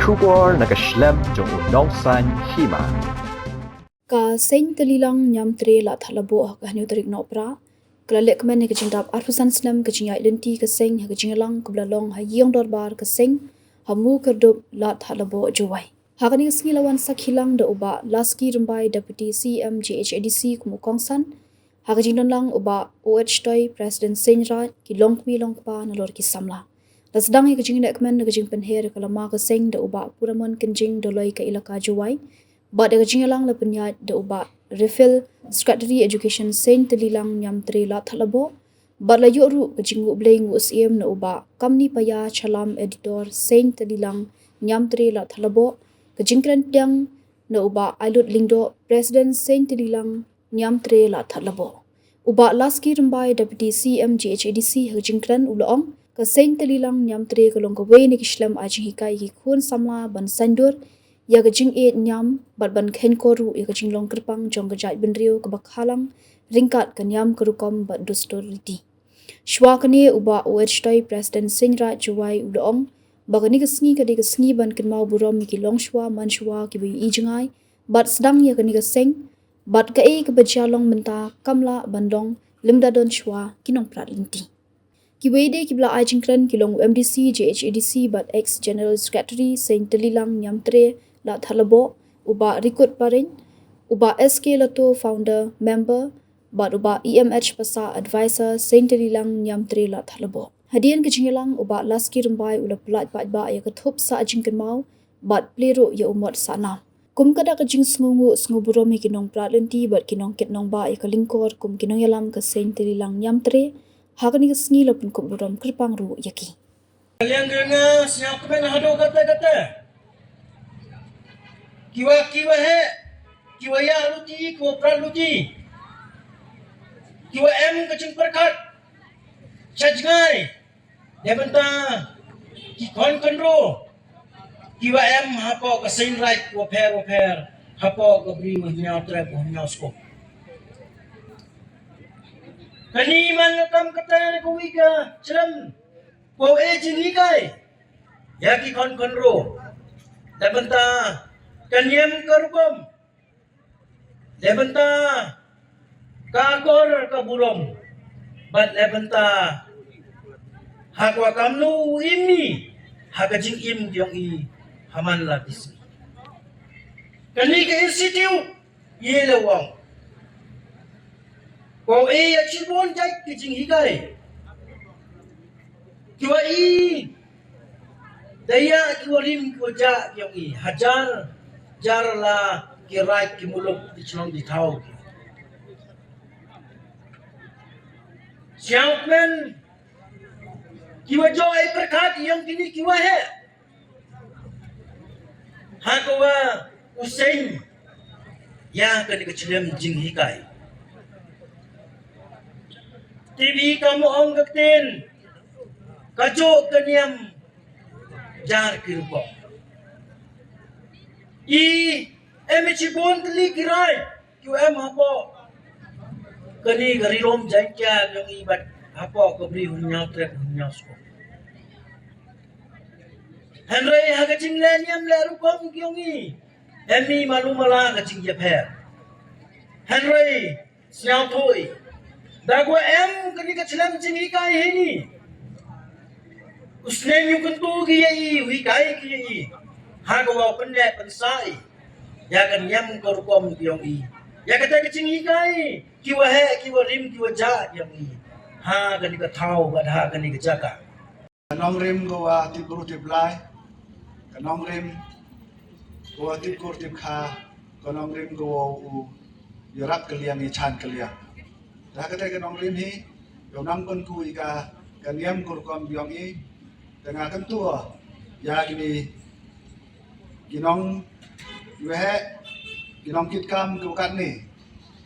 Shubor Snem jong unong Seiñ Hima. Ka Seiñ Tyllilang Niamtre Ladthadlaboh ka hanu tarik no pra klalek men ke jingdap arfusan Snem ke jingai lenti ke Seiñ ha ke jingalang ke blalong ha yong dorbar ke Seiñ hamu kerdup Ladthadlaboh juwai hakani sngi lawan sakhilang da uba laski rumbai deputy CM GHADC kumu kongsan ha ke jingdonlang uba OH toy president Seiñ rat ki longmi longpa nalor ki samla da sedang ke jingnek men ke jing penher ke lama ke Seiñ da uba puramon kenjing doloi ke ilaka juwai Bad da jingalang la penyat da uba refill Secretary Education Seiñ Tyllilang Niamtre Ladthadlaboh bad la yoru ke jingu blay ngu SEM na uba kamni paya chalam editor Seiñ Tyllilang Niamtre Ladthadlaboh ke jingkran tiang na uba ailut lingdo President Seiñ Tyllilang Niamtre Ladthadlaboh uba laski rumbai deputy CM GHADC ke jingkran ulong ke Seiñ Tyllilang Niamtre ke longkawai ni kislam ajing hikai ki khun samla ban sandur ya ke jing nyam bat ban khen koru ya ke jing long kerpang jong ke jai benrio ke bakhalang ringkat ke nyam kerukom bat dostoriti shwa kene uba OH toy president Seiñ rat juwai ulong bagani ke sngi ban ken mau burom ki long shwa man shwa ki bi ijngai bat sedang ya kene ke Seiñ bat ke ke bajalong menta kamla bandong limda don shwa kinong prat linti ki wede ki bla ajingkran ki long MDC GHADC bat ex general secretary Seiñ Tyllilang Niamtre Ladthadlaboh uba Rikut Parin uba SK Lato founder member bat uba EMH pasa advisor Seiñ Tyllilang Niamtre Ladthadlaboh hadian ke jingalang uba laski rumbai ula pelat ba ya kethup sa ajingkan mau bat plero ya umot sana kum kada ke jing sngu burom ki nong pralenti bat kinong ket nong ba ya kelingkor kum kinong yalam ke Seiñ Tyllilang Niamtre hakani ke sngi lapun kum burom kerpang ru yaki kalian dengar siapa yang hado kata-kata kiwa he kiwa ya luti kiwa pra luti kiwa em kecing perkat chajngai debenta ki kon konro kiwa em hapo ka Seiñ right kiwa per hapo ka bri nya tre ko nya sko kani man kam kata ko wiga chlam ko e jini kai ya ki kon konro debenta Kanyem karukom, lebenta kakor kabulom, bat lebenta hakwa kamnu imi hakajing im diong i haman lapis. Kani ke institute ye lewang, kau ya cibon jai kijing higai, kiwa i daya kiwa rim kiwa ja diong i hajar jarla ki right ki muluk di chlong di thau siangmen kiwa joy perkat yang kini kiwa he hakawa Seiñ ya kani kecilem jing hikai TV kamu ong gaktin kajo kaniam jar kirko emechibon tli kirai QM hapo kani gari rom jangkya yang ibat hapo ko bri hunya trek hunya sko henry hagaching leniam le rukom kyongi emi malumala gaching japher henry siao thoi dagwa em kani kachlam jingi kai heni usne yu kuntu ki yi hui kai ki yi hagawa penne pensai ya kan nyam korkom kiong i ya kata kecing hikai kiwa he kiwa rim kiwa ja yang i ha kan ka thau ba ha kan ka jaka kanong rim go wa ti guru ti blai kanong rim go wa ti kur ti kha kanong rim go u yarak kaliang i chan kaliang da kata kanong rim hi yo nang kon ku i ka kaniam korkom kiong i tengah kan tua ya gini kinong wehe kinong kitkam kukat ni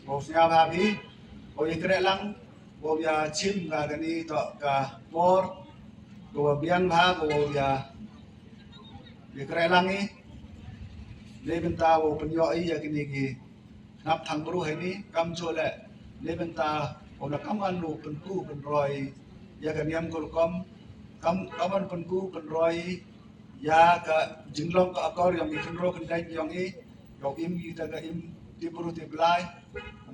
bosnya babi oi lang bo ya chim ga gani to ka por go biang ba go ya lang ni le benta wo penyo ai ya kini ki nap thang bru hai ni kam chole le benta o na kam an lu pen ku pen roi ya kan yam kol kom kam kaman pen ku pen roi ya ka jinglong ka akor yang ikunro kendai yang yau im kita ka im tiburu tiblai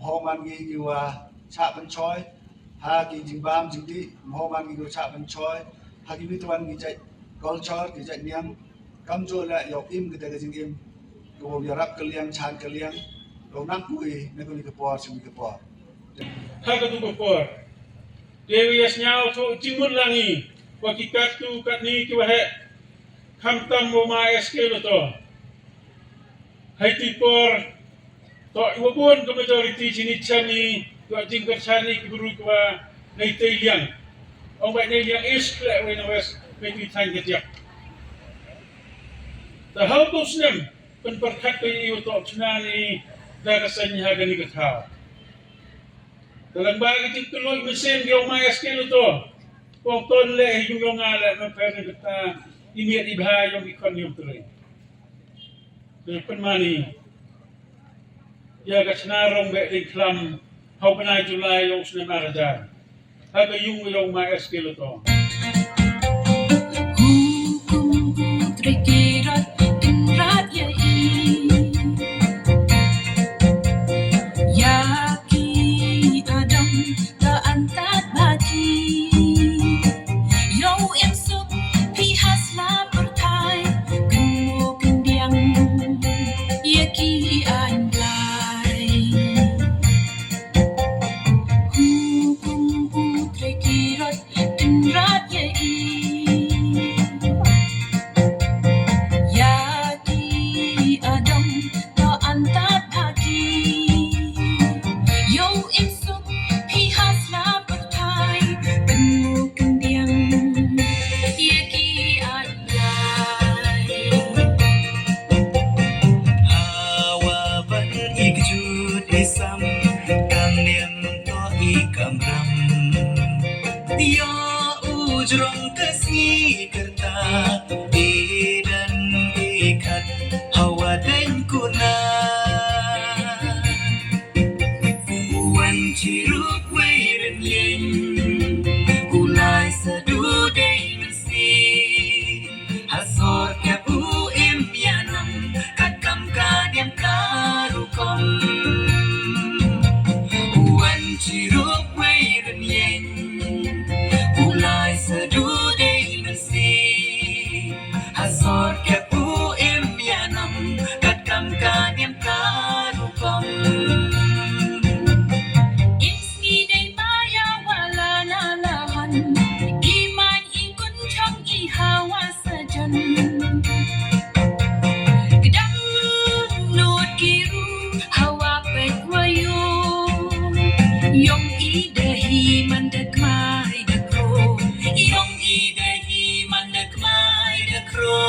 homan gi giwa cha ban choi ha ki jingbam jingdi homan gi giwa cha ban choi ha gi wituan gi jai culture gi jai niang kam jo la yau im kita ka jing im go yarap kaliang chan kaliang lo nang kui ne ko ni ka por sim ka por ha ka tu por dewi asnyao to timun langi wakikat tu kat ni ki wahe kham tam mo ma eske lo to hai ti por to iwabon ko majority sini chani to jing ka chani ki guru ko nei Tyllilang ông vậy nei liang is le we no wes pe ti than ke tiak ta how to Snem pen perkhat pe yu to chna ni da ka Seiñ ha gani ka thao dalam bagi ti tuloy mesin yo ma eske lo to kong ton le yu yo nga le ma per ni ta ini ibha yo ikon Niamtre pen mani ya ka chna rong be din klam hau panai Julai yo Snem arajan ha ka yung yo ma eske lo to Ujrong kasih kerta dan ikat hawa dan kuna wan ciruk weiren yen ulai sadu dei nasi hasor kapu impianam kakam kadiam karukom wan ciruk weiren yen ulai sedudai nasi hasor kapu impianam katkam kadiam karukom inski dai maya wala nalahan iman ikun chong ihawa sajan gedang nut kiru hawa pet wayu yong idahi mandek mai yong idahi mandek mai dekro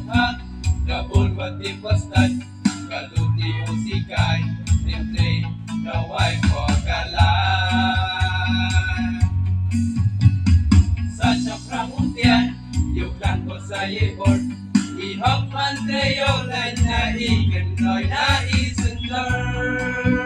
hak Gabon wati pastan Kaluti usikay Niamtre Kaway ko kalan Sa syakrang untian Yuklan ko sa yebor Ihok man treyo Lan na ikan loy na isendor